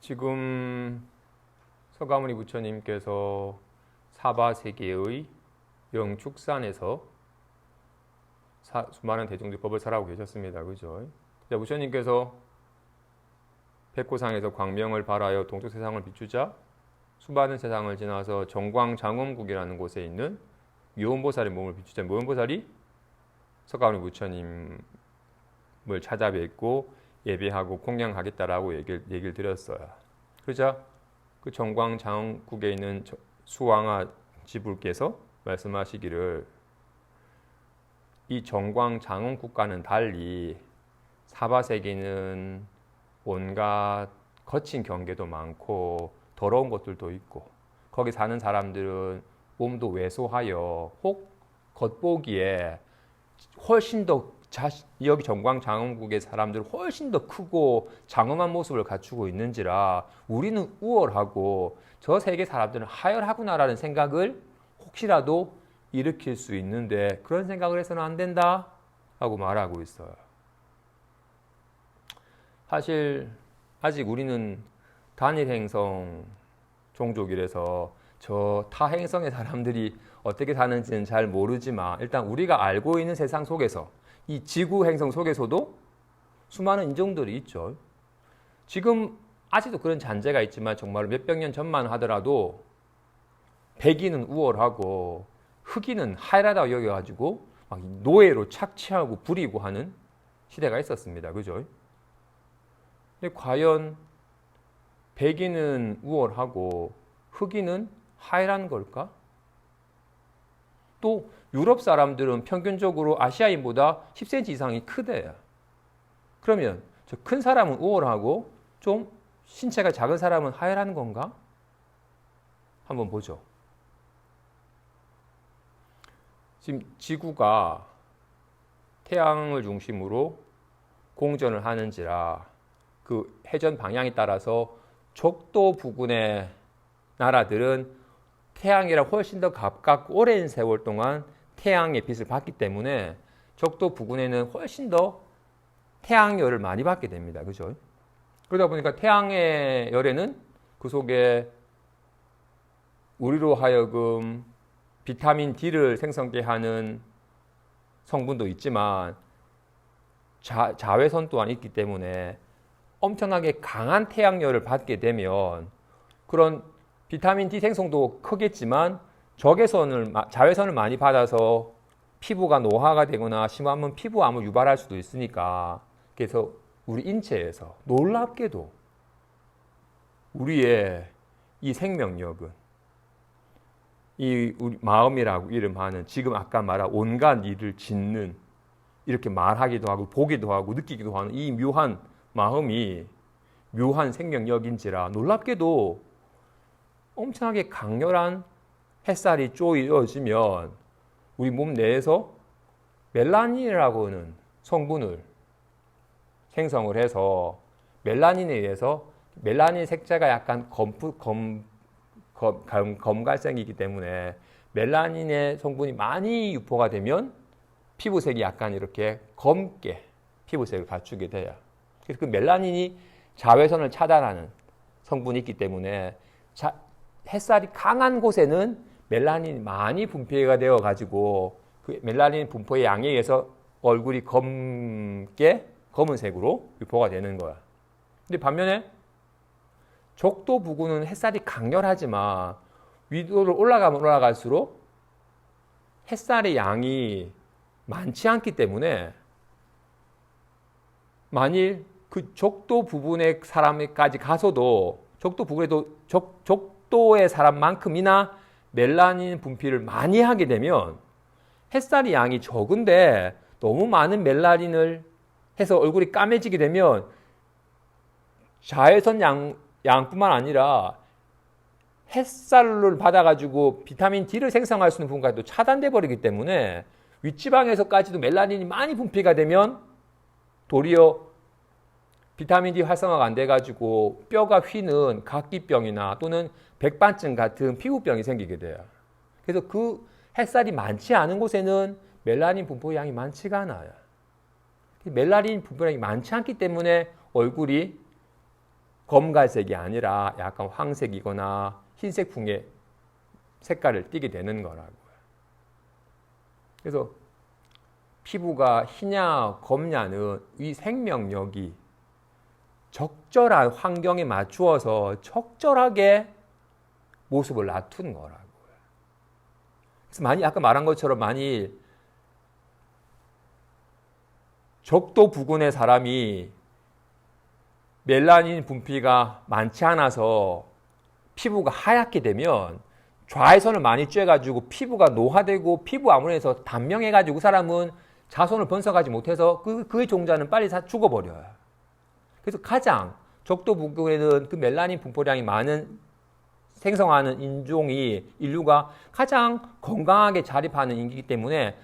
지금 서가모니 부처님께서 사바세계의 영축산에서 수많은 대중들이 법을 설하고 계셨습니다. 그죠? 부처님께서 백호상에서 광명을 발하여 동쪽 세상을 비추자 수많은 세상을 지나서 정광장엄국이라는 곳에 있는 묘원보살의 몸을 비추자 묘원보살이 서가모니 부처님을 찾아뵙고 예배하고 공양하겠다라고 얘기를 드렸어요. 그러자 그 정광장엄국에 있는 수왕아 지불께서 말씀하시기를 이 정광장엄국과는 달리 사바세계는 온갖 거친 경계도 많고 더러운 것들도 있고 거기 사는 사람들은 몸도 왜소하여 혹 겉보기에 훨씬 더 여기 정광장엄국의 사람들은 훨씬 더 크고 장엄한 모습을 갖추고 있는지라 우리는 우월하고 저 세계 사람들은 하열하구나라는 생각을 혹시라도 일으킬 수 있는데 그런 생각을 해서는 안 된다 하고 말하고 있어요. 사실 아직 우리는 단일 행성 종족이라서 저 타행성의 사람들이 어떻게 사는지는 잘 모르지만 일단 우리가 알고 있는 세상 속에서 이 지구 행성 속에서도 수많은 인종들이 있죠. 지금 아직도 그런 잔재가 있지만 정말 몇백 년 전만 하더라도 백인은 우월하고 흑인은 하이라다고 여겨가지고 막 노예로 착취하고 부리고 하는 시대가 있었습니다. 그죠? 근데 과연 백인은 우월하고 흑인은 하이란 걸까? 또 유럽 사람들은 평균적으로 아시아인보다 10cm 이상이 크대요. 그러면 저 큰 사람은 우월하고 좀 신체가 작은 사람은 하이라는 건가? 한번 보죠. 지금 지구가 태양을 중심으로 공전을 하는지라 그 회전 방향에 따라서 적도 부근의 나라들은 태양이랑 훨씬 더 가깝고 오랜 세월 동안 태양의 빛을 받기 때문에 적도 부근에는 훨씬 더 태양열을 많이 받게 됩니다. 그죠? 그러다 보니까 태양의 열에는 그 속에 우리로 하여금 비타민 D를 생성케 하는 성분도 있지만 자외선 또한 있기 때문에 엄청나게 강한 태양열을 받게 되면 그런 비타민 D 생성도 크겠지만 자외선을 많이 받아서 피부가 노화가 되거나 심하면 피부암을 유발할 수도 있으니까 그래서 우리 인체에서 놀랍게도 우리의 이 생명력은 이 우리 마음이라고 이름하는 지금 아까 말한 온갖 일을 짓는 이렇게 말하기도 하고 보기도 하고 느끼기도 하는 이 묘한 마음이 묘한 생명력인지라 놀랍게도 엄청나게 강렬한 햇살이 쪼여지면 우리 몸 내에서 멜라닌이라고 하는 성분을 생성을 해서 멜라닌에 의해서 멜라닌 색채가 약간 검갈색이기 때문에 멜라닌의 성분이 많이 유포가 되면 피부색이 약간 이렇게 검게 피부색을 갖추게 돼요. 그래서 그 멜라닌이 자외선을 차단하는 성분이 있기 때문에 햇살이 강한 곳에는 멜라닌이 많이 분비가 되어 가지고 그 멜라닌 분포의 양에 의해서 얼굴이 검은색으로 유포가 되는 거야. 근데 반면에 적도 부근은 햇살이 강렬하지만 위도를 올라가면 올라갈수록 햇살의 양이 많지 않기 때문에 만일 그 적도 부분의 사람까지 가서도 적도 부근에도 적도의 사람만큼이나 멜라닌 분비를 많이 하게 되면 햇살의 양이 적은데 너무 많은 멜라닌을 해서 얼굴이 까매지게 되면 자외선 양뿐만 아니라 햇살을 받아가지고 비타민 D를 생성할 수 있는 부분까지도 차단돼 버리기 때문에 윗지방에서까지도 멜라닌이 많이 분비가 되면 도리어 비타민 D 활성화가 안 돼가지고 뼈가 휘는 각기병이나 또는 백반증 같은 피부병이 생기게 돼요. 그래서 그 햇살이 많지 않은 곳에는 멜라닌 분포량이 많지가 않아요. 멜라닌 분포량이 많지 않기 때문에 얼굴이 검갈색이 아니라 약간 황색이거나 흰색 풍의 색깔을 띠게 되는 거라고요. 그래서 피부가 희냐 검냐는 이 생명력이 적절한 환경에 맞추어서 적절하게 모습을 낮춘 거라고요. 그래서 아까 말한 것처럼 만일 적도 부근의 사람이 멜라닌 분비가 많지 않아서 피부가 하얗게 되면 좌회선을 많이 쬐가지고 피부가 노화되고 피부 암울해서 단명해가지고 그 사람은 자손을 번성하지 못해서 그의 종자는 빨리 죽어버려요. 그래서 가장 적도 부근에는 그 멜라닌 분포량이 많은 생성하는 인류가 가장 건강하게 자립하는 인기이기 때문에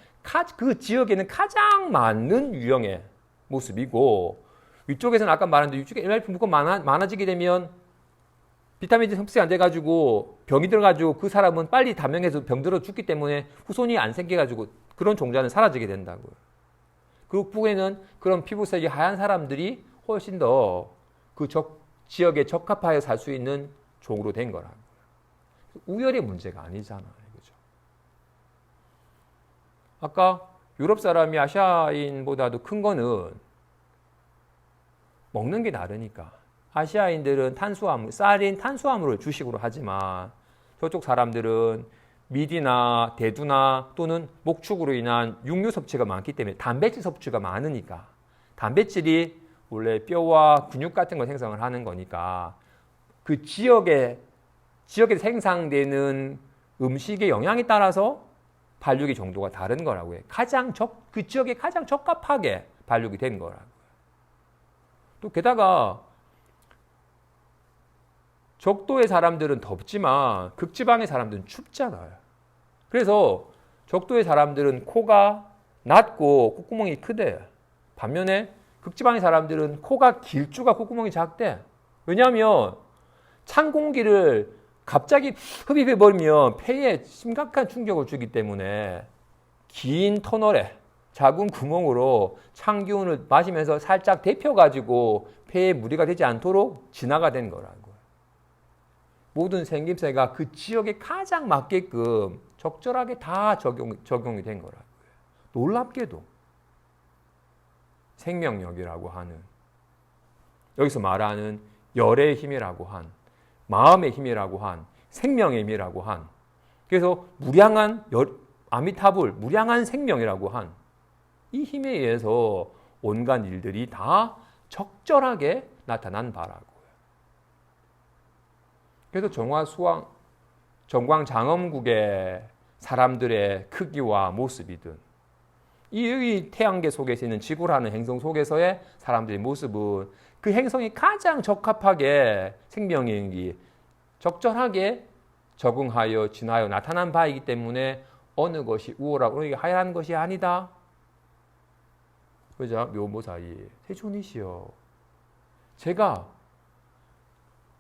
그 지역에는 가장 맞는 유형의 모습이고, 위쪽에서는 아까 말한 대로 위쪽에 MLP 분포가 많아지게 되면 비타민 D 흡수가 안 돼가지고 병이 들어가지고 그 사람은 빨리 단명해서 병들어 죽기 때문에 후손이 안 생겨가지고 그런 종자는 사라지게 된다고요. 그 북부에는 그런 피부색이 하얀 사람들이 훨씬 더 그 지역에 적합하여 살 수 있는 종으로 된 거라고요. 우열의 문제가 아니잖아요. 그죠? 아까 유럽 사람이 아시아인보다도 큰 거는 먹는 게 다르니까. 아시아인들은 쌀인 탄수화물을 주식으로 하지만 저쪽 사람들은 미디나 대두나 또는 목축으로 인한 육류 섭취가 많기 때문에 단백질 섭취가 많으니까, 단백질이 원래 뼈와 근육 같은 걸 생성을 하는 거니까 그 지역에 생산되는 음식의 영양에 따라서 발육의 정도가 다른 거라고요. 그 지역에 가장 적합하게 발육이 된 거라고요. 또 게다가 적도의 사람들은 덥지만 극지방의 사람들은 춥잖아요. 그래서 적도의 사람들은 코가 낮고 콧구멍이 크대요. 반면에 극지방의 사람들은 코가 길쭉하고 콧구멍이 작대. 왜냐하면 찬 공기를 갑자기 흡입해버리면 폐에 심각한 충격을 주기 때문에 긴 터널에 작은 구멍으로 찬 기운을 마시면서 살짝 데펴가지고 폐에 무리가 되지 않도록 진화가 된 거라고요. 모든 생김새가 그 지역에 가장 맞게끔 적절하게 다 적용이 된 거라고요. 놀랍게도 생명력이라고 하는, 여기서 말하는 열의 힘이라고 한, 마음의 힘이라고 한, 생명의 힘이라고 한, 그래서 무량한 아미타불, 무량한 생명이라고 한 이 힘에 의해서 온갖 일들이 다 적절하게 나타난 바라고요. 그래서 정광장엄국의 사람들의 크기와 모습이든 이 태양계 속에서 있는 지구라는 행성 속에서의 사람들의 모습은 그 행성이 가장 적합하게 생명력이 적절하게 적응하여 진화하여 나타난 바이기 때문에 어느 것이 우월하고 어느 것이 하얀 것이 아니다. 그죠? 묘모사이 세존이시여, 제가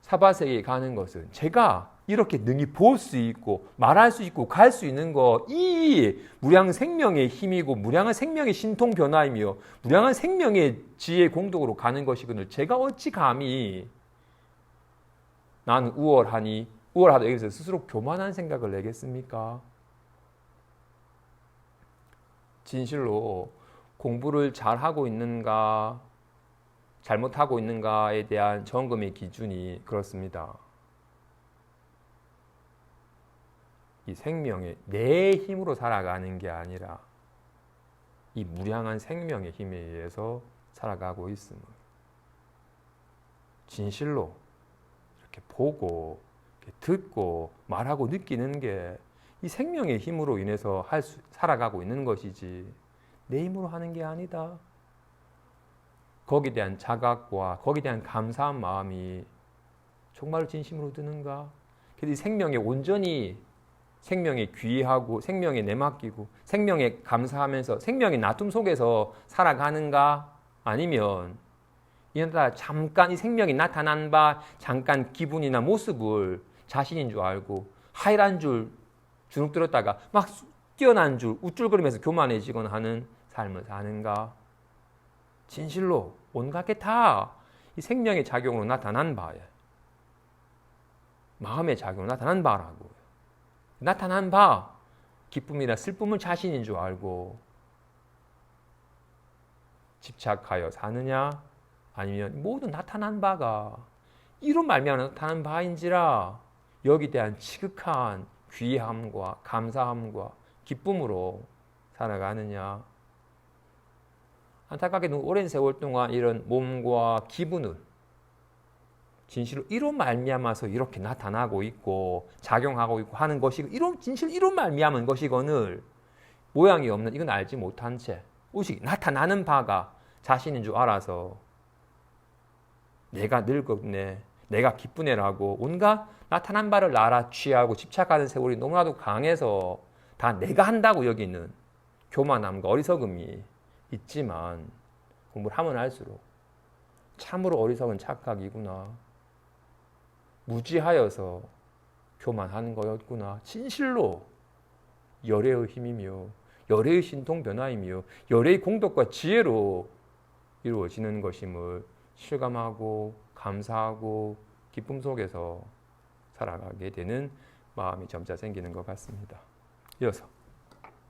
사바세계에 가는 것은 제가 이렇게 능히 볼 수 있고 말할 수 있고 갈 수 있는 거, 이 무량 생명의 힘이고 무량한 생명의 신통 변화이며 무량한 생명의 지혜 공덕으로 가는 것이거늘 제가 어찌 감히 나는 우월하다 여기서 스스로 교만한 생각을 내겠습니까? 진실로 공부를 잘하고 있는가 잘못하고 있는가에 대한 점검의 기준이 그렇습니다. 이 생명의 내 힘으로 살아가는 게 아니라 이 무량한 생명의 힘에 의해서 살아가고 있음을 진실로 이렇게 보고 이렇게 듣고 말하고 느끼는 게 이 생명의 힘으로 인해서 살아가고 있는 것이지 내 힘으로 하는 게 아니다. 거기에 대한 자각과 거기에 대한 감사한 마음이 정말 진심으로 드는가? 그래서 생명에 온전히 생명에 귀하고 생명에 내맡기고 생명에 감사하면서 생명의 나툼 속에서 살아가는가? 아니면 이러다 잠깐 이 생명이 나타난 바 잠깐 기분이나 모습을 자신인 줄 알고 하이란 줄 주눅 들었다가 막 뛰어난 줄 우쭐거리면서 교만해지거나 하는 삶을 사는가? 진실로 온갖 게 다 이 이 생명의 작용으로 나타난 바예요. 마음의 작용으로 나타난 바라고요. 나타난 바, 기쁨이나 슬픔을 자신인 줄 알고 집착하여 사느냐, 아니면 모든 나타난 바가 이로 말미암아 나타난 바인지라 여기 대한 지극한 귀함과 감사함과 기쁨으로 살아가느냐. 안타깝게도 오랜 세월 동안 이런 몸과 기분을 진실로 이로 말미암아서 이렇게 나타나고 있고 작용하고 있고 하는 것이 진실 이로 말미암은 것이거늘 모양이 없는 이건 알지 못한 채 오직 나타나는 바가 자신인 줄 알아서 내가 늙었네, 내가 기쁘네라고 온갖 나타난 바를 알아취하고 집착하는 세월이 너무나도 강해서 다 내가 한다고 여기는 교만함과 어리석음이 있지만 공부를 하면 할수록 참으로 어리석은 착각이구나, 무지하여서 교만하는 거였구나, 진실로 열애의 힘이며 열애의 신통변화이며 열애의 공덕과 지혜로 이루어지는 것임을 실감하고 감사하고 기쁨 속에서 살아가게 되는 마음이 점차 생기는 것 같습니다. 이어서